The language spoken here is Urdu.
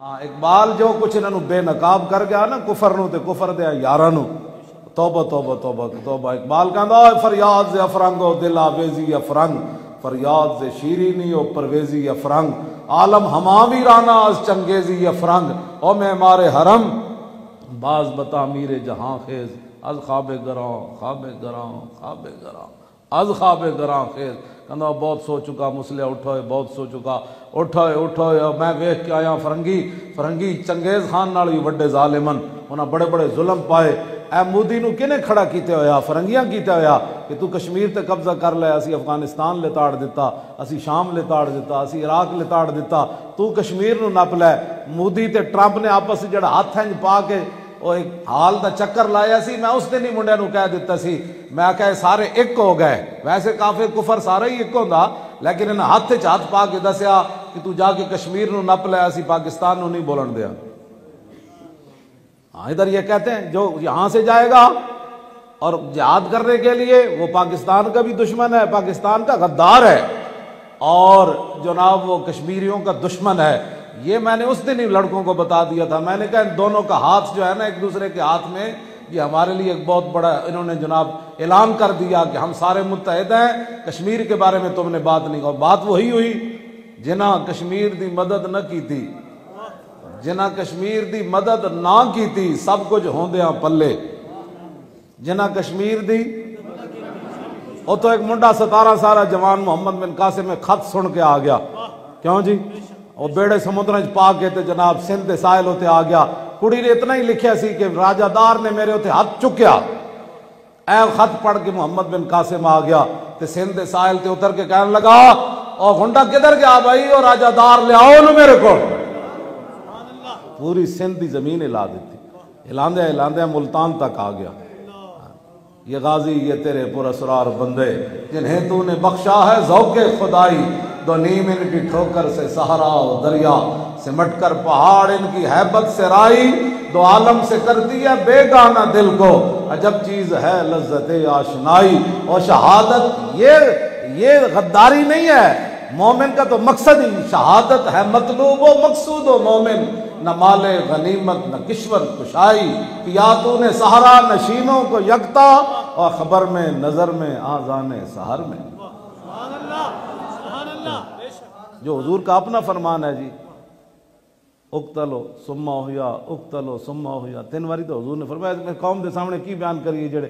ہاں اقبال جو کچھ انہوں بے نقاب کر گیا نا کفر نو تے کفر دے یاراں نو، توبہ توبہ توبہ توبہ۔ اقبال کہندا اے فریاد ز افرنگ او دل آویزی افرنگ، فریاد ز شیرینی او پرویزی افرنگ، عالم ہما ویرانہ از چنگیزی افرنگ، او معمار حرم باز بتعمیر جہاں خیز، از خواب گراں خواب گراں خواب گراں از خواب گراں خیز۔ کہندا بہت سو چکا مسلح اٹھوئے بہت سو چکا اٹھوئے اٹھوئے، میں ویکھ کے آیا فرنگی چنگیز خان نال بھی وڈے ظالمن، انہاں بڑے بڑے ظلم پائے۔ اے مودی نو کنے کھڑا کیتے ہویا؟ فرنگیاں کیتے ہویا کہ تو کشمیر تے قبضہ کر لے، اسی افغانستان لتاڑ دیتا، اسی شام لتاڑ دیتا، اسی عراق لتاڑ دیتا، تو کشمیر نو نپ لے۔ مودی تے ٹرمپ نے آپس جڑا ہاتھ ہنج پا کے وہ ایک حال دا چکر لایا سی، میں اس دن ہی منڈے نو کہہ دیتا سی، میں کہے سارے ایک ہو گئے، ویسے کافر کفر سارا ہی ایک ہوندا، لیکن انہاں ہاتھ چ ہاتھ پا کے دسیا کہ تو جا کے کشمیر نو نپ لے، اسی پاکستان نو نہیں بولن دیا۔ ہاں ادھر یہ کہتے ہیں جو یہاں سے جائے گا اور جہاد کرنے کے لیے وہ پاکستان کا بھی دشمن ہے، پاکستان کا غدار ہے، اور جناب وہ کشمیریوں کا دشمن ہے۔ یہ میں نے اس دن ہی لڑکوں کو بتا دیا تھا، میں نے کہا ان دونوں کا ہاتھ جو ہے نا ایک دوسرے کے ہاتھ میں، یہ ہمارے لیے ایک بہت بڑا، انہوں نے جناب اعلان کر دیا کہ ہم سارے متحد ہیں، کشمیر کے بارے میں تم نے بات نہیں، اور بات وہی ہوئی جنہاں کشمیر دی مدد نہ کی تھی، جنہاں کشمیر دی مدد نہ کی تھی، سب کچھ ہوندیاں پلے، جنہاں کشمیر دی وہ تو ایک منڈا 17 سالہ جوان محمد بن قاسم میں خط سن کے آ گیا، کیوں جی وہ بیڑے سمندرج پا کے تے جناب سندھ دے ساحل ہوتے آ گیا، کڑی نے اتنا ہی لکھیا سی کہ راجہ دار نے میرے ہوتے ہاتھ چکیا، اے خط پڑھ کے محمد بن قاسم آ گیا تے سندھ دے ساحل تے اتر کے کہنے لگا او گھنٹا کدھر گیا بھائی، اور راجہ دار لے آؤ نو میرے کو۔ پوری سندھ دی زمین ہلا دیتی، ہلاندے ملتان تک آ گیا۔ یہ غازی یہ تیرے پر اسرار بندے جنہیں تو نے بخشا ہے ذوق خدائی، دو نیم ان کی ٹھوکر سے صحرا و دریا، سمٹ کر پہاڑ ان کی ہیبت سے رائی، دو عالم سے کرتی ہے بے گانہ دل کو، عجب چیز ہے لذت آشنائی۔ اور شہادت یہ غداری نہیں ہے، مومن کا تو مقصد ہی شہادت ہے، مطلوب و مقصود و مومن، نہ مال غنیمت نہ کشور کشائی، کیا تو نے سہارا نشینوں کو یکتا، اور خبر میں نظر میں آذان سحر میں۔ جو حضور کا اپنا فرمان ہے جی، اقتلو ثم احیا اقتلو ثم احیا، 3 باری تو حضور نے فرمایا، میں قوم دے سامنے کی بیان کریے جڑے